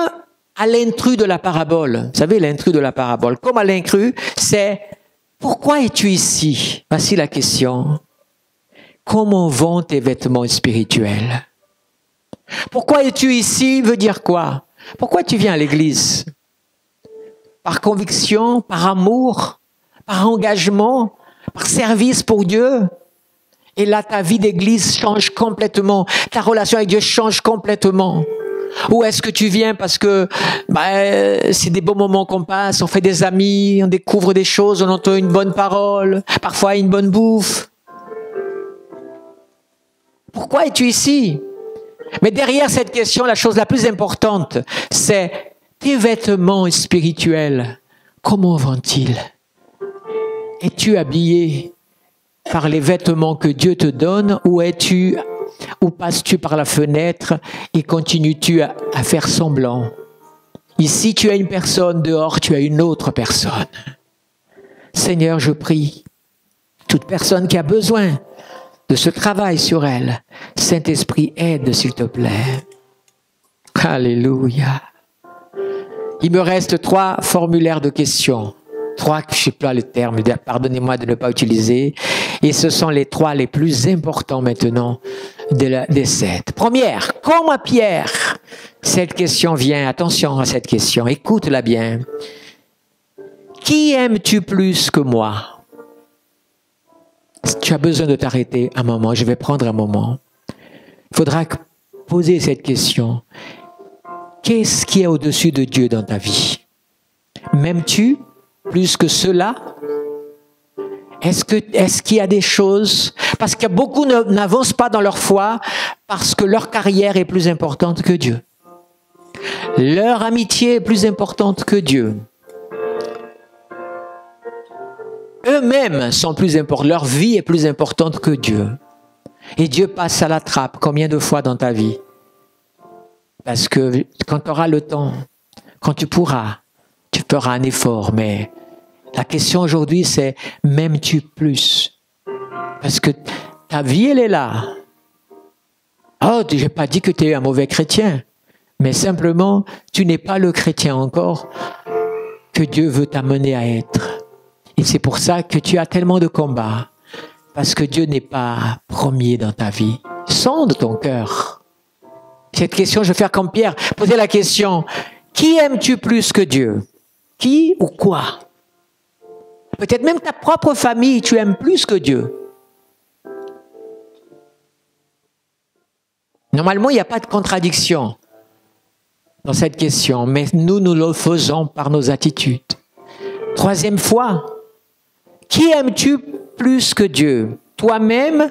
à l'intrus de la parabole, vous savez l'intrus de la parabole, comme à l'intrus, c'est « Pourquoi es-tu ici ?» Voici la question. Comment vont tes vêtements spirituels? Pourquoi es-tu ici veut dire quoi? Pourquoi tu viens à l'église? Par conviction, par amour, par engagement, par service pour Dieu? Et là, ta vie d'église change complètement. Ta relation avec Dieu change complètement. Ou est-ce que tu viens parce que c'est des bons moments qu'on passe, on fait des amis, on découvre des choses, on entend une bonne parole, parfois une bonne bouffe. Pourquoi es-tu ici? Mais derrière cette question, la chose la plus importante, c'est tes vêtements spirituels. Comment vont-ils? Es-tu habillé par les vêtements que Dieu te donne ou passes-tu par la fenêtre et continues-tu à faire semblant? Ici, tu as une personne, dehors, tu as une autre personne. Seigneur, je prie, toute personne qui a besoin de ce travail sur elle, Saint-Esprit, aide, s'il te plaît. Alléluia. Il me reste 3 formulaires de questions. 3, je ne sais pas le terme, pardonnez-moi de ne pas utiliser. Et ce sont les 3 les plus importants maintenant des 7. Première, comme à Pierre, cette question vient, attention à cette question, écoute-la bien. Qui aimes-tu plus que moi? Tu as besoin de t'arrêter un moment, je vais prendre un moment. Il faudra poser cette question. Qu'est-ce qui est au-dessus de Dieu dans ta vie? M'aimes-tu plus que cela? Est-ce qu'il y a des choses? Parce que beaucoup n'avancent pas dans leur foi parce que leur carrière est plus importante que Dieu. Leur amitié est plus importante que Dieu. Eux-mêmes sont plus importants. Leur vie est plus importante que Dieu. Et Dieu passe à la trappe combien de fois dans ta vie? Parce que quand tu auras le temps, quand tu pourras, tu feras un effort, mais la question aujourd'hui, c'est m'aimes-tu plus? Parce que ta vie, elle est là. Oh, je n'ai pas dit que tu es un mauvais chrétien, mais simplement, tu n'es pas le chrétien encore que Dieu veut t'amener à être. Et c'est pour ça que tu as tellement de combats, parce que Dieu n'est pas premier dans ta vie. Sonde ton cœur. Cette question, je vais faire comme Pierre, poser la question, qui aimes-tu plus que Dieu? Qui ou quoi? Peut-être même ta propre famille, tu aimes plus que Dieu. Normalement, il n'y a pas de contradiction dans cette question, mais nous le faisons par nos attitudes. Troisième fois, qui aimes-tu plus que Dieu? Toi-même?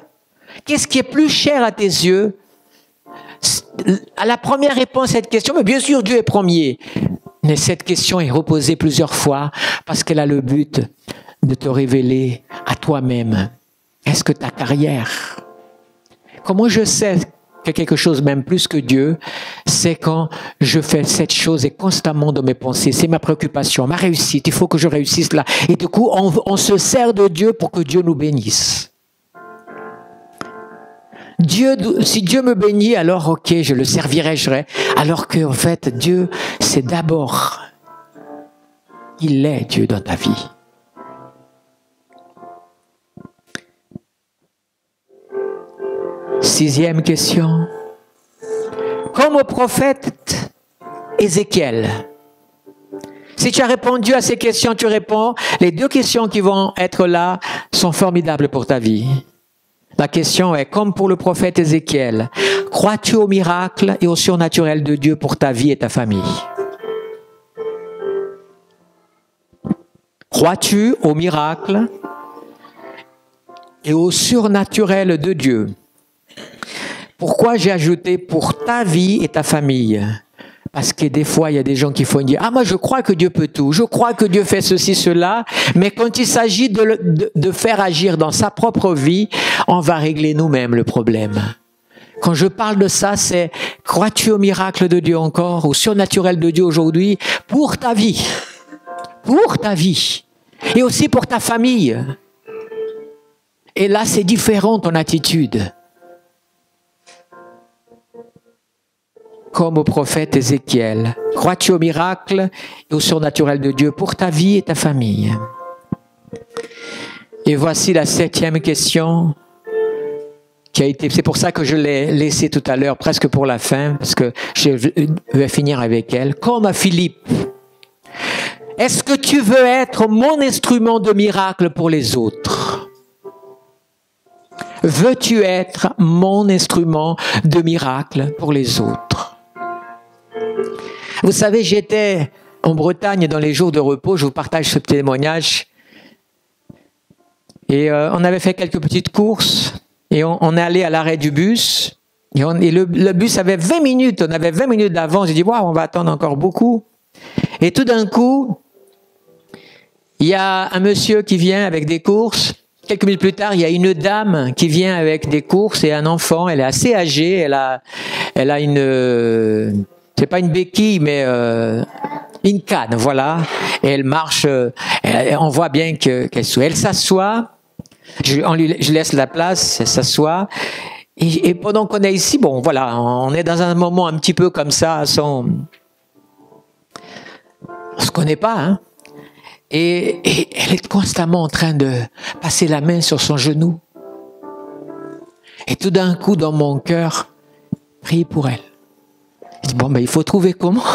Qu'est-ce qui est plus cher à tes yeux? À la première réponse à cette question, mais bien sûr, Dieu est premier. Mais cette question est reposée plusieurs fois parce qu'elle a le but de te révéler à toi-même. Est-ce que ta carrière? Comment je sais que quelque chose m'aime plus que Dieu? C'est quand je fais cette chose et constamment dans mes pensées. C'est ma préoccupation, ma réussite. Il faut que je réussisse là. Et du coup, on se sert de Dieu pour que Dieu nous bénisse. Si Dieu me bénit, alors ok, je le servirai, alors que en fait, Dieu, c'est d'abord, il est Dieu dans ta vie. Sixième question. Comme au prophète Ézéchiel. Si tu as répondu à ces questions, tu réponds. Les deux questions qui vont être là sont formidables pour ta vie. La question est, comme pour le prophète Ézéchiel, crois-tu au miracle et au surnaturel de Dieu pour ta vie et ta famille? Crois-tu au miracle et au surnaturel de Dieu? Pourquoi j'ai ajouté pour ta vie et ta famille? Parce que des fois, il y a des gens qui font dire « Ah, moi, je crois que Dieu peut tout. Je crois que Dieu fait ceci, cela. » Mais quand il s'agit de faire agir dans sa propre vie, on va régler nous-mêmes le problème. Quand je parle de ça, c'est « Crois-tu au miracle de Dieu encore, au surnaturel de Dieu aujourd'hui pour ta vie? Pour ta vie. Et aussi pour ta famille. » Et là, c'est différent ton attitude. Comme au prophète Ézéchiel. Crois-tu au miracle et au surnaturel de Dieu pour ta vie et ta famille? Et voici la septième question qui a été, c'est pour ça que je l'ai laissée tout à l'heure, presque pour la fin, parce que je vais finir avec elle. Comme à Philippe, est-ce que tu veux être mon instrument de miracle pour les autres? Veux-tu être mon instrument de miracle pour les autres? Vous savez, j'étais en Bretagne dans les jours de repos, je vous partage ce témoignage. Et on avait fait quelques petites courses et on est allé à l'arrêt du bus. Et le bus avait 20 minutes, on avait 20 minutes d'avance. J'ai dit, waouh, on va attendre encore beaucoup. Et tout d'un coup, il y a un monsieur qui vient avec des courses. Quelques minutes plus tard, il y a une dame qui vient avec des courses et un enfant. Elle est assez âgée, elle a une... c'est pas une béquille, mais une canne, voilà. Et elle marche, on voit bien qu'elle s'assoit. Je laisse la place, elle s'assoit. Et pendant qu'on est ici, bon, voilà, on est dans un moment un petit peu comme ça, on se connaît pas, hein. Et elle est constamment en train de passer la main sur son genou. Et tout d'un coup, dans mon cœur, prie pour elle. Je dis, bon, ben, il faut trouver comment.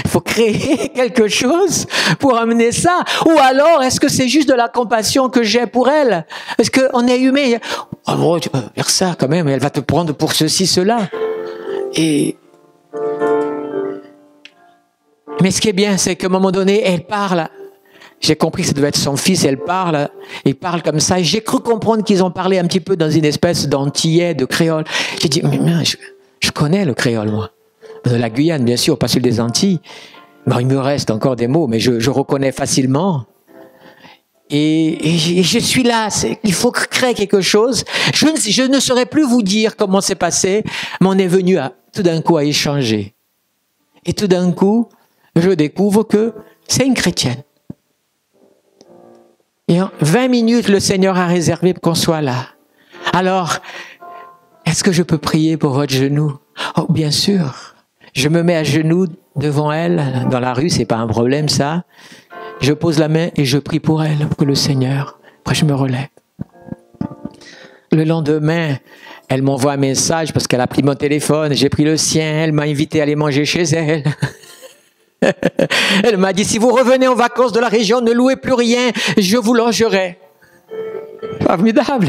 Il faut créer quelque chose pour amener ça. Ou alors, est-ce que c'est juste de la compassion que j'ai pour elle? Est-ce qu'on est humain? Oh, bon, tu peux faire ça quand même, elle va te prendre pour ceci, cela. Mais ce qui est bien, c'est qu'à un moment donné, elle parle. J'ai compris que ça devait être son fils, il parle comme ça. Et j'ai cru comprendre qu'ils ont parlé un petit peu dans une espèce d'antillais, de créole. J'ai dit, mais je connais le créole, moi. De la Guyane, bien sûr, pas celui des Antilles. Bon, il me reste encore des mots, mais je reconnais facilement. Et je suis là, il faut créer quelque chose. Je ne saurais plus vous dire comment c'est passé, mais on est venu tout d'un coup à échanger. Et tout d'un coup, je découvre que c'est une chrétienne. Et en 20 minutes, le Seigneur a réservé pour qu'on soit là. Alors, est-ce que je peux prier pour votre genou? Oh, bien sûr. Je me mets à genoux devant elle, dans la rue, c'est pas un problème ça. Je pose la main et je prie pour elle, pour que le Seigneur. Après, je me relève. Le lendemain, elle m'envoie un message parce qu'elle a pris mon téléphone, j'ai pris le sien, elle m'a invité à aller manger chez elle. Elle m'a dit, si vous revenez en vacances de la région, ne louez plus rien, je vous logerai. Formidable.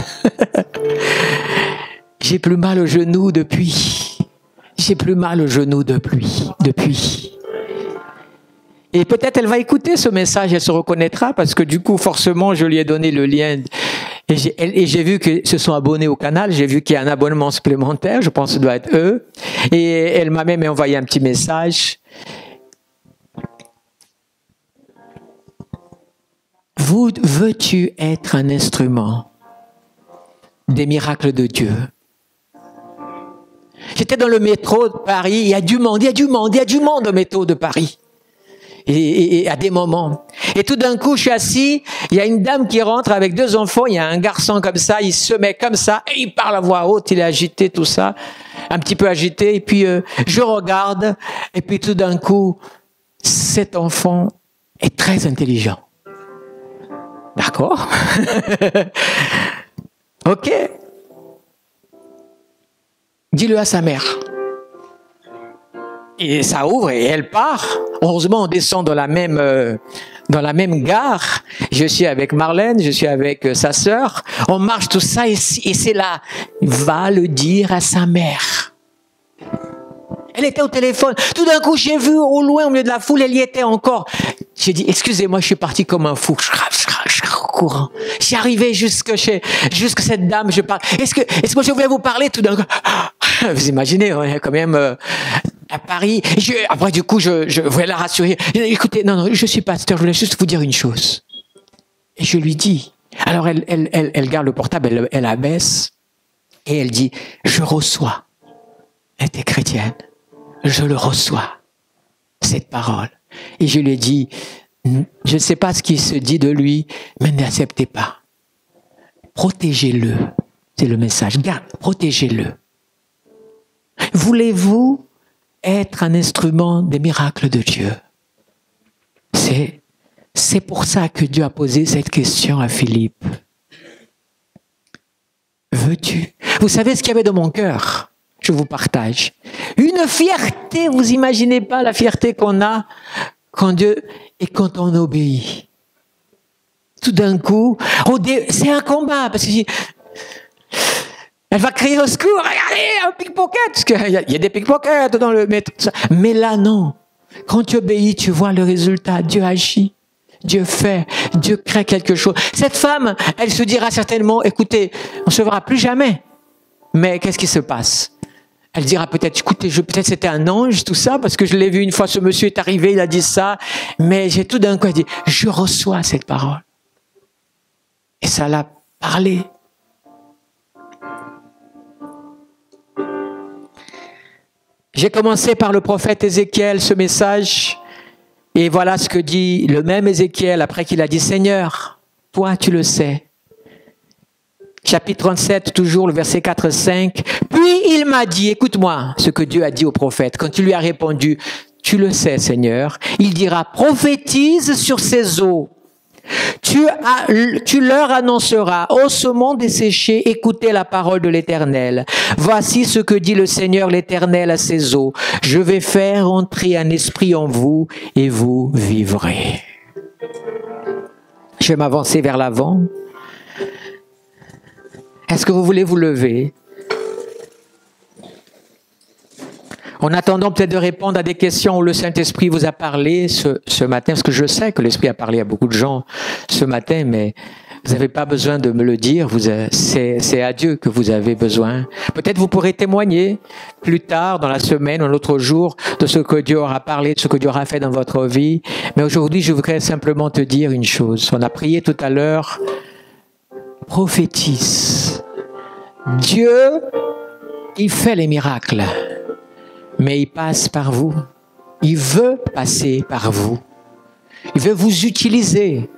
J'ai plus mal au genou depuis. J'ai plus mal au genou depuis. Et peut-être elle va écouter ce message, elle se reconnaîtra parce que du coup, forcément, je lui ai donné le lien. Et j'ai vu qu'ils se sont abonnés au canal, j'ai vu qu'il y a un abonnement supplémentaire, je pense que ce doit être eux. Et elle m'a même envoyé un petit message. Veux-tu être un instrument des miracles de Dieu? J'étais dans le métro de Paris, il y a du monde au métro de Paris. Et à des moments. Et tout d'un coup, je suis assis, il y a une dame qui rentre avec 2 enfants, il y a un garçon comme ça, il se met comme ça, et il parle à voix haute, il est agité, tout ça, un petit peu agité, et puis je regarde, et puis tout d'un coup, cet enfant est très intelligent. D'accord? Ok. Dis-le à sa mère. Et ça ouvre et elle part. Heureusement, on descend dans la même gare. Je suis avec Marlène, je suis avec sa sœur. On marche tout ça et c'est là. Va le dire à sa mère. Elle était au téléphone. Tout d'un coup, j'ai vu au loin, au milieu de la foule, elle y était encore. J'ai dit, excusez-moi, je suis parti comme un fou. Je courant. J'y arrivais jusque cette dame, je parle. Est-ce que je voulais vous parler tout d'un coup? Vous imaginez, on est quand même à Paris. Après, du coup, je voulais la rassurer. Écoutez, non, je suis pasteur, je voulais juste vous dire une chose. Et je lui dis. Alors, elle garde le portable, elle abaisse, et elle dit, je reçois. Elle était chrétienne. Je le reçois, cette parole. Et je lui ai dit, je ne sais pas ce qui se dit de lui, mais n'acceptez pas. Protégez-le. C'est le message. Protégez-le. Voulez-vous être un instrument des miracles de Dieu? C'est pour ça que Dieu a posé cette question à Philippe. Veux-tu? Vous savez ce qu'il y avait dans mon cœur? Je vous partage. Une fierté, vous imaginez pas la fierté qu'on a quand Dieu et quand on obéit. Tout d'un coup, c'est un combat parce que elle va crier au secours, regardez, un pickpocket, parce qu'il y a des pickpockets dans le métro. Mais là, non. Quand tu obéis, tu vois le résultat. Dieu agit, Dieu fait, Dieu crée quelque chose. Cette femme, elle se dira certainement, écoutez, on ne se verra plus jamais. Mais qu'est-ce qui se passe? Elle dira peut-être, écoutez, peut-être c'était un ange, tout ça, parce que je l'ai vu une fois, ce monsieur est arrivé, il a dit ça, mais j'ai tout d'un coup dit, je reçois cette parole. Et ça l'a parlé. J'ai commencé par le prophète Ézéchiel, ce message, et voilà ce que dit le même Ézéchiel, après qu'il a dit, Seigneur, toi tu le sais. Chapitre 37, toujours le verset 4-5. Puis il m'a dit, écoute-moi ce que Dieu a dit au prophète. Quand il lui a répondu, tu le sais Seigneur, il dira, prophétise sur ces eaux. Tu leur annonceras, ô ce monde desséché, écoutez la parole de l'Éternel. Voici ce que dit le Seigneur l'Éternel à ces eaux. Je vais faire entrer un esprit en vous et vous vivrez. Je vais m'avancer vers l'avant. Est-ce que vous voulez vous lever? En attendant peut-être de répondre à des questions où le Saint-Esprit vous a parlé ce matin, parce que je sais que l'Esprit a parlé à beaucoup de gens ce matin, mais vous n'avez pas besoin de me le dire, c'est à Dieu que vous avez besoin. Peut-être vous pourrez témoigner plus tard dans la semaine ou un autre jour de ce que Dieu aura parlé, de ce que Dieu aura fait dans votre vie. Mais aujourd'hui, je voudrais simplement te dire une chose. On a prié tout à l'heure, prophétise. Dieu, il fait les miracles, mais il passe par vous. Il veut passer par vous. Il veut vous utiliser.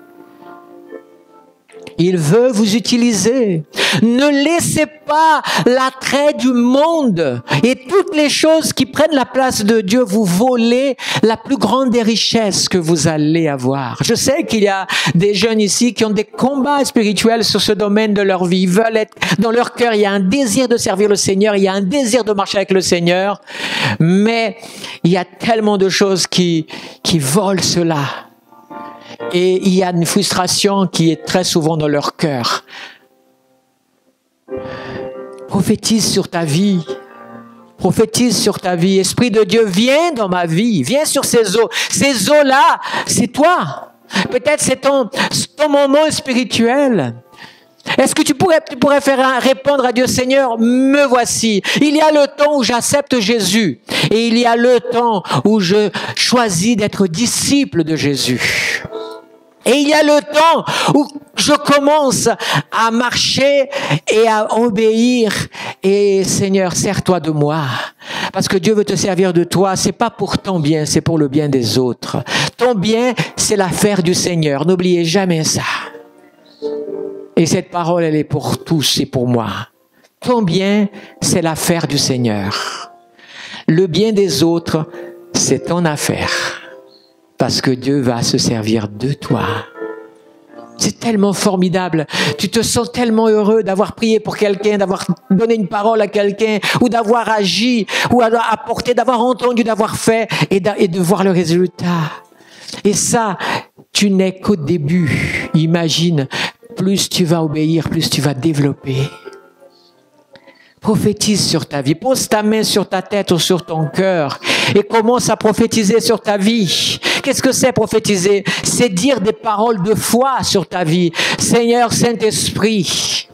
Il veut vous utiliser. Ne laissez pas l'attrait du monde et toutes les choses qui prennent la place de Dieu vous voler la plus grande des richesses que vous allez avoir. Je sais qu'il y a des jeunes ici qui ont des combats spirituels sur ce domaine de leur vie. Ils veulent être dans leur cœur. Il y a un désir de servir le Seigneur. Il y a un désir de marcher avec le Seigneur. Mais il y a tellement de choses qui volent cela. Et il y a une frustration qui est très souvent dans leur cœur. Prophétise sur ta vie. Prophétise sur ta vie. Esprit de Dieu, viens dans ma vie. Viens sur ces eaux. Ces eaux-là, c'est toi. Peut-être c'est ton moment spirituel. Est-ce que tu pourrais répondre à Dieu, Seigneur, me voici. Il y a le temps où j'accepte Jésus. Et il y a le temps où je choisis d'être disciple de Jésus. Et il y a le temps où je commence à marcher et à obéir. Et Seigneur, sers-toi de moi. Parce que Dieu veut te servir de toi, c'est pas pour ton bien, c'est pour le bien des autres. Ton bien, c'est l'affaire du Seigneur. N'oubliez jamais ça. Et cette parole, elle est pour tous et pour moi. Ton bien, c'est l'affaire du Seigneur. Le bien des autres, c'est ton affaire. Parce que Dieu va se servir de toi. C'est tellement formidable. Tu te sens tellement heureux d'avoir prié pour quelqu'un, d'avoir donné une parole à quelqu'un, ou d'avoir agi, ou d'avoir apporté, d'avoir entendu, d'avoir fait, et de voir le résultat. Et ça, tu n'es qu'au début. Imagine, plus tu vas obéir, plus tu vas développer. Prophétise sur ta vie. Pose ta main sur ta tête ou sur ton cœur et commence à prophétiser sur ta vie. Qu'est-ce que c'est prophétiser? C'est dire des paroles de foi sur ta vie. Seigneur, Saint-Esprit,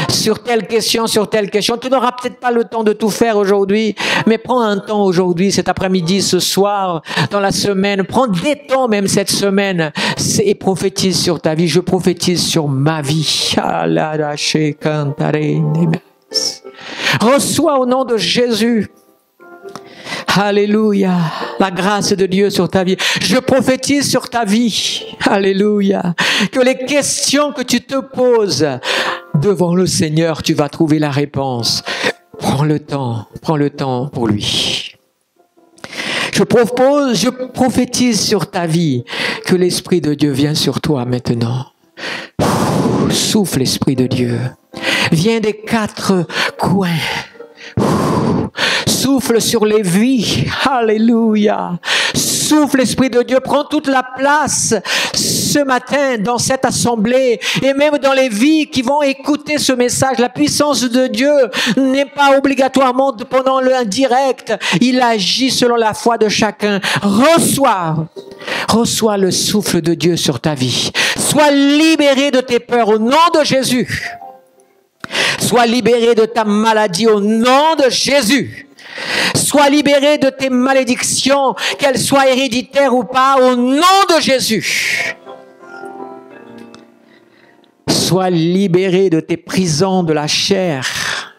sur telle question, sur telle question. Tu n'auras peut-être pas le temps de tout faire aujourd'hui, mais prends un temps aujourd'hui, cet après-midi, ce soir, dans la semaine. Prends des temps même cette semaine et prophétise sur ta vie. Je prophétise sur ma vie. Reçois au nom de Jésus. Alléluia. La grâce de Dieu sur ta vie. Je prophétise sur ta vie. Alléluia. Que les questions que tu te poses devant le Seigneur, tu vas trouver la réponse. Prends le temps pour lui. Je prophétise sur ta vie que l'Esprit de Dieu vient sur toi maintenant. Souffle, Esprit de Dieu. Viens des quatre coins. Souffle sur les vies. Alléluia. Souffle, Esprit de Dieu. Prends toute la place ce matin dans cette assemblée et même dans les vies qui vont écouter ce message. La puissance de Dieu n'est pas obligatoirement pendant le direct. Il agit selon la foi de chacun. Reçois le souffle de Dieu sur ta vie. Sois libéré de tes peurs au nom de Jésus. Sois libéré de ta maladie au nom de Jésus. Sois libéré de tes malédictions, qu'elles soient héréditaires ou pas, au nom de Jésus. Sois libéré de tes prisons de la chair,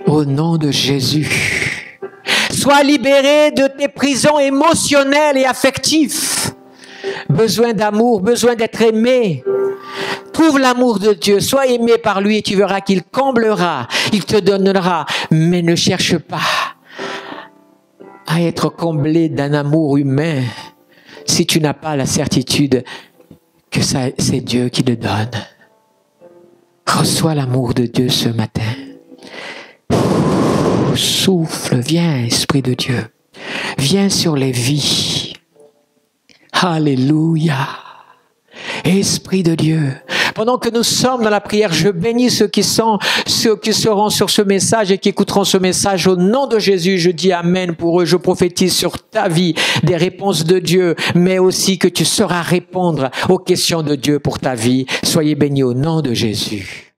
au nom de Jésus. Sois libéré de tes prisons émotionnelles et affectives. Besoin d'amour, besoin d'être aimé. Trouve l'amour de Dieu, sois aimé par lui et tu verras qu'il comblera, il te donnera. Mais ne cherche pas à être comblé d'un amour humain si tu n'as pas la certitude que c'est Dieu qui le donne. Reçois l'amour de Dieu ce matin. Souffle, viens, Esprit de Dieu. Viens sur les vies. Alléluia. Esprit de Dieu, pendant que nous sommes dans la prière, je bénis ceux qui seront sur ce message et qui écouteront ce message au nom de Jésus. Je dis Amen pour eux. Je prophétise sur ta vie des réponses de Dieu, mais aussi que tu sauras répondre aux questions de Dieu pour ta vie. Soyez bénis au nom de Jésus.